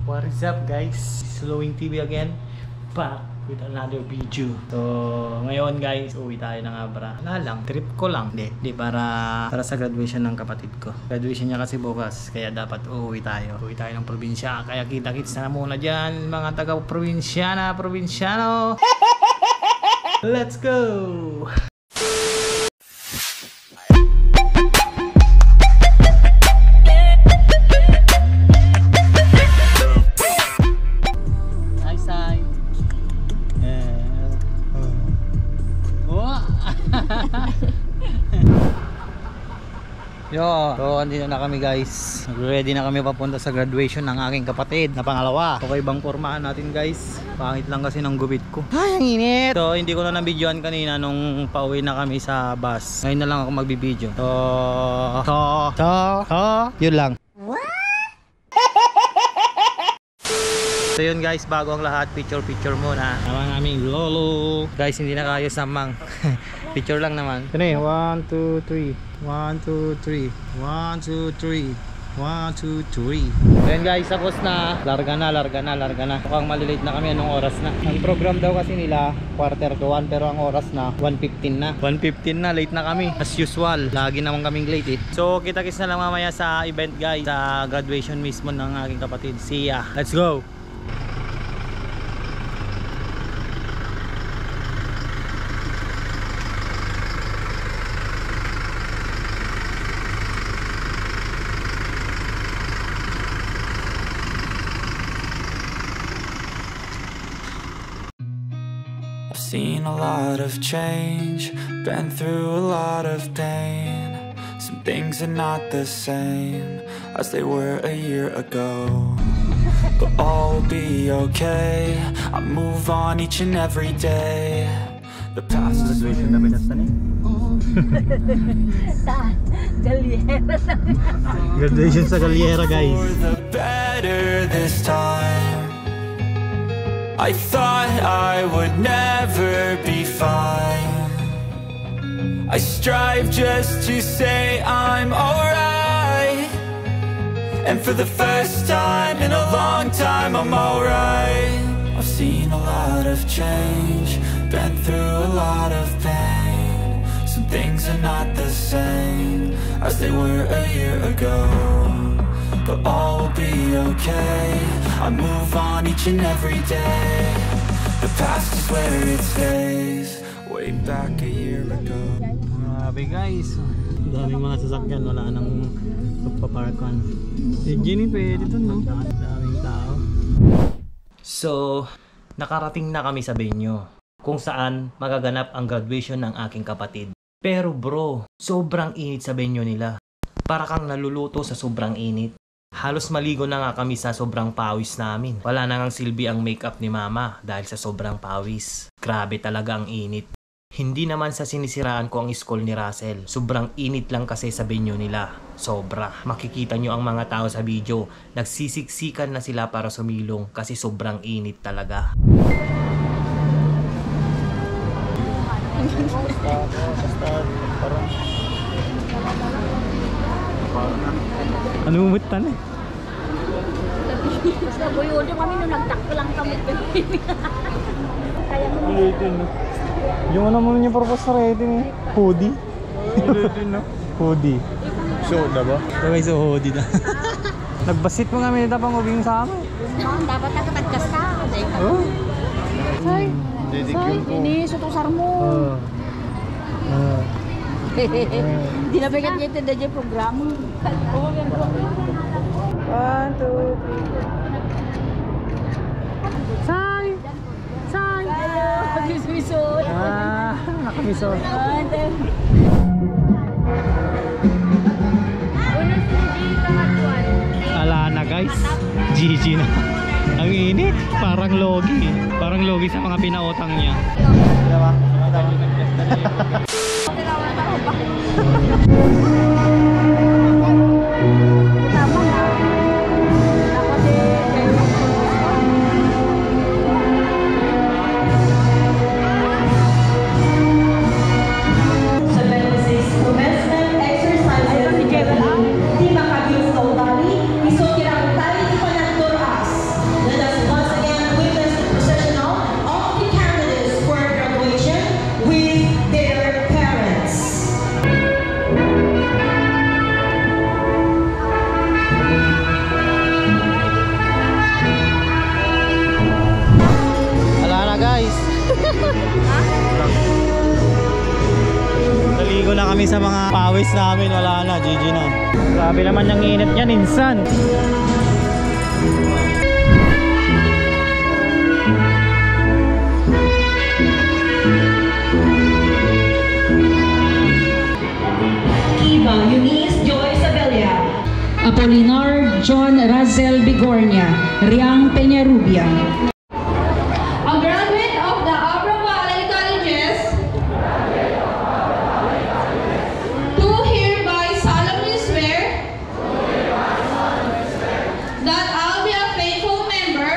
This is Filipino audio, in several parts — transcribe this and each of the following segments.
What is up guys? Slowing TV again, back with another video. So ngayon guys, uwi tayo ng Abra. Wala lang, trip ko lang. Di para sa graduation ng kapatid ko. Graduation niya kasi bukas, kaya dapat uuwi tayo. Uwi tayo ng probinsya, kaya kita-kits na muna dyan mga taga-probinsyano. Let's go! So andito na kami guys. Ready na kami papunta sa graduation ng aking kapatid na pangalawa. Okay bang pormahan natin guys? Pangit lang kasi ng gupit ko. Ay, ang init! So hindi ko na nabidyoan kanina nung pauwi na kami sa bus. Ngayon na lang ako magbibideo. Yun lang. So yun guys, bago ang lahat, picture muna. Naman aming lolo. Guys, hindi na kayo samang. Picture lang naman. Ito na eh, 1, 2, 3. 1, 2, 3. 1, 2, 3. 1, 2, 3. Then guys, tapos na. Larga na. Mukhang malilate na kami. Anong oras na? Ang program daw kasi nila, 1:45, pero ang oras na 1:15 na. 1:15 na, late na kami. As usual, lagi naman kaming late eh. So kita-kits na lang mamaya sa event guys. Sa graduation mismo ng aking kapatid. See ya. Let's go! Seen a lot of change, been through a lot of pain. Some things are not the same as they were a year ago, but all will be okay. I move on each and every day. The past is graduation na pinatan eh. Graduation sa Galiera guys. For the better this time. I thought I would never be fine. I strive just to say I'm alright, and for the first time in a long time I'm alright. I've seen a lot of change, been through a lot of pain. Some things are not the same as they were a year ago, but all will be okay. I move on each and every day. The past is where it stays. Way back a year ago. Grabe guys, daming mga sasakyan, wala nang magpaparkan. Si Jenny pwede dito no? Daming tao. So, nakarating na kami sa venue kung saan magaganap ang graduation ng aking kapatid. Pero bro, sobrang init sa venue nila. Para kang naluluto sa sobrang init. Halos maligo na nga kami sa sobrang pawis namin. Wala na ngang silbi ang makeup ni mama dahil sa sobrang pawis. Grabe talaga ang init. Hindi naman sa sinisiraan ko ang school ni Russell. Sobrang init lang kasi sa venue nila. Sobra. Makikita nyo ang mga tao sa video. Nagsisiksikan na sila para sumilong kasi sobrang init talaga. Ano umutan eh? Sa Boyodo kami nung nagtakbo lang kami. Kaya mo yung ano mo niya purpose sa rating eh? Hoodie? Hoodie. So, diba? Okay, so hoodie na. Nagbasit mo nga minita pang ubing sa amin. Dapat nakatagkas ka. Oh. Say, ini sutusar mo. Hindi na bigat niya ito dyan programa. 1, 2, 3. Say! Nakamisod. Nakamisod. Ala na guys, GG na. Ang init, parang logi. Parang logi sa mga pinautang niya. Diba? kami sa mga pawis namin, wala na, GG na. Grabe naman yung init niyan, insan. Kiva Eunice Joy Sabella, Apolinar John Razel Bigornia, Riang Peñarubia. a graduate of the Abra Valley Colleges, do hereby solemnly swear that I'll be a faithful member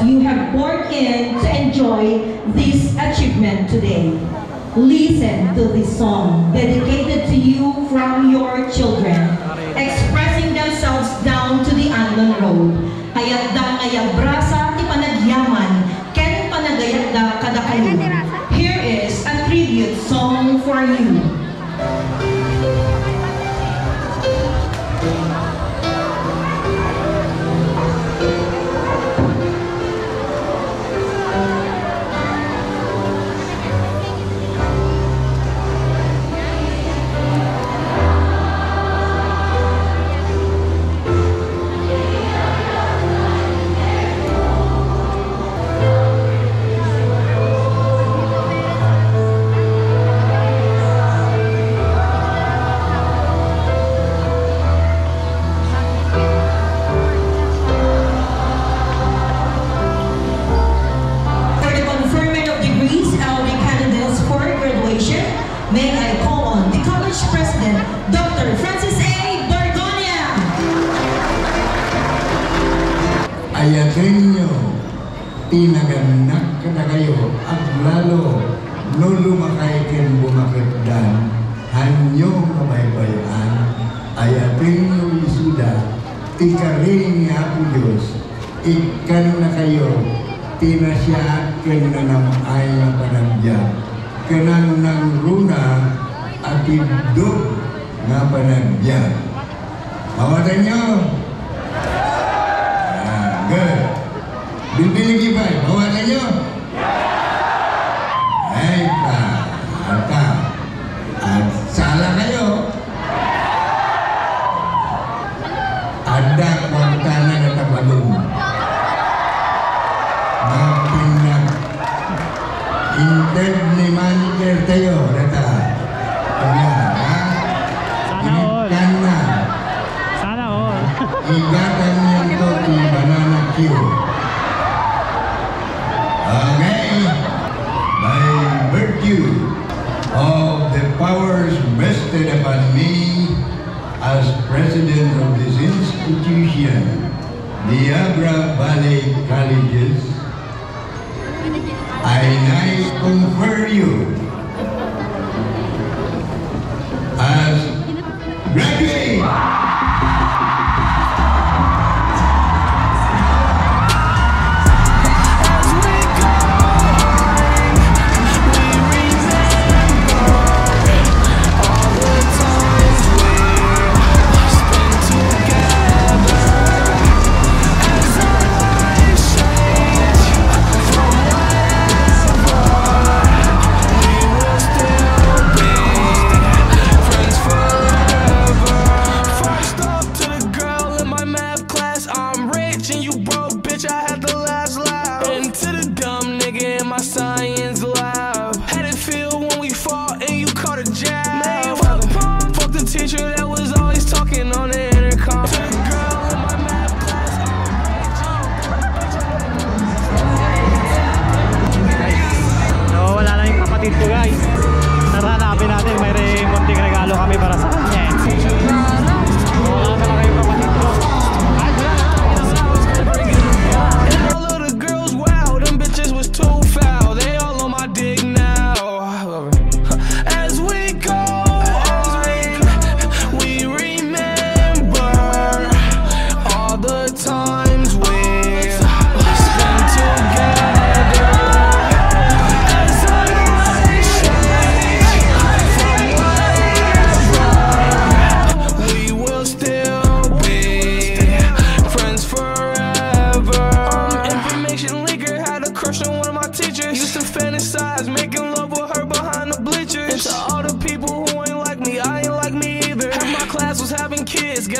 You have worked in to enjoy this achievement today. Listen to this song dedicated to you from your children, expressing themselves down to the unknown road. Hayat da ngayag brasa ti panagyaman, ken panagayat da kada kayo. Here is a tribute song for you. May I call on the college president, Dr. Francis A. Borgonia. Ayatin nyo, tinaganak ka na kayo, at lalo, no lumakay ken bumakitdan, hanyo mabaybayan, ayatin nyo isuda, ikarin nga po Diyos, ikan na kayo, tinasya ken nanamay na panagyan. Kanang nang runa at idog nga panagyan. Mawatan nyo? Good. Bilbiligi ba? Mawatan nyo? Ay pa. Ata. At sala kayo. Ada kwartanan at tabalong. Mapinag. Inted ni manager tayo, data. Ayan, ha? Inikan na. Sana all. Igatan niyo ito di banana cue. Okay. By virtue of the powers vested upon me as president of this institution, the Abra Valley Colleges, I now confer you as graduate.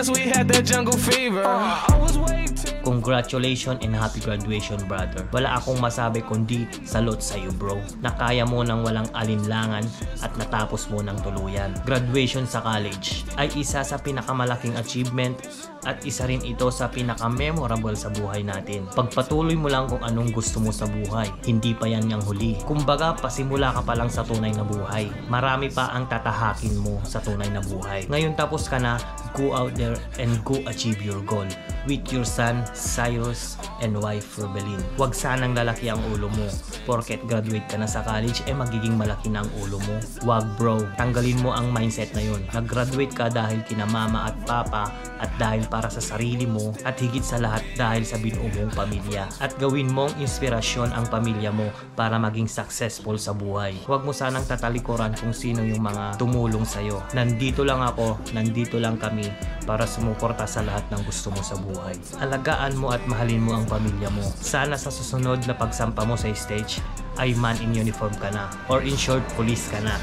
cause we had that jungle fever. I was way too. Congratulations and happy graduation, brother. Wala akong masabi kundi salute sa'yo, bro. Nakaya mo nang walang alinlangan at natapos mo ng tuluyan. Graduation sa college ay isa sa pinakamalaking achievement at isa rin ito sa pinaka-memorable sa buhay natin. Pagpatuloy mo lang kung anong gusto mo sa buhay. Hindi pa yan yung huli. Kumbaga, pasimula ka pa lang sa tunay na buhay. Marami pa ang tatahakin mo sa tunay na buhay. Ngayon tapos ka na, go out there and go achieve your goal with your son, Cyrus, and wife, Rubelin. Huwag sanang lalaki ang ulo mo. Porket graduate ka na sa college, magiging malaki na ang ulo mo. Huwag, bro. Tanggalin mo ang mindset na yun. Nag-graduate ka dahil kina mama at papa at dahil para sa sarili mo at higit sa lahat dahil sa binuo mong pamilya. At gawin mong inspirasyon ang pamilya mo para maging successful sa buhay. Huwag mo sanang tatalikuran kung sino yung mga tumulong sa'yo. Nandito lang ako, nandito lang kami para sumuporta sa lahat ng gusto mo sa buhay. Alagaan mo at mahalin mo ang pamilya mo. Sana sa susunod na pagsampa mo sa stage ay man in uniform ka na or in short, police ka na.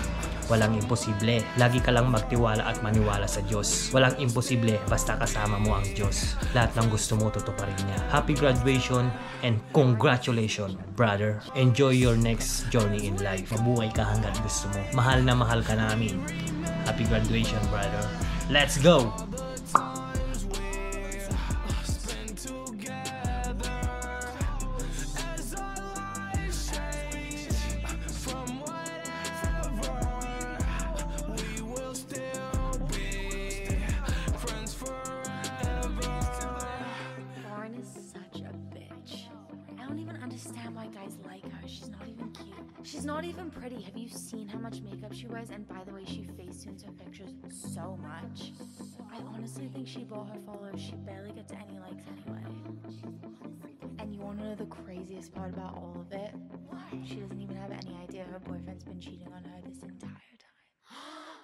Walang imposible. Lagi ka lang magtiwala at maniwala sa Diyos. Walang imposible basta kasama mo ang Diyos. Lahat ng gusto mo tutuparin niya. Happy graduation and congratulations, brother. Enjoy your next journey in life. Mabuhay ka hanggang gusto mo. Mahal na mahal ka namin. Happy graduation, brother. Let's go! She's not even pretty. Have you seen how much makeup she wears? And by the way, she facetunes her pictures so much. I honestly think she bought her followers. She barely gets any likes anyway. And you want to know the craziest part about all of it? She doesn't even have any idea her boyfriend's been cheating on her this entire time.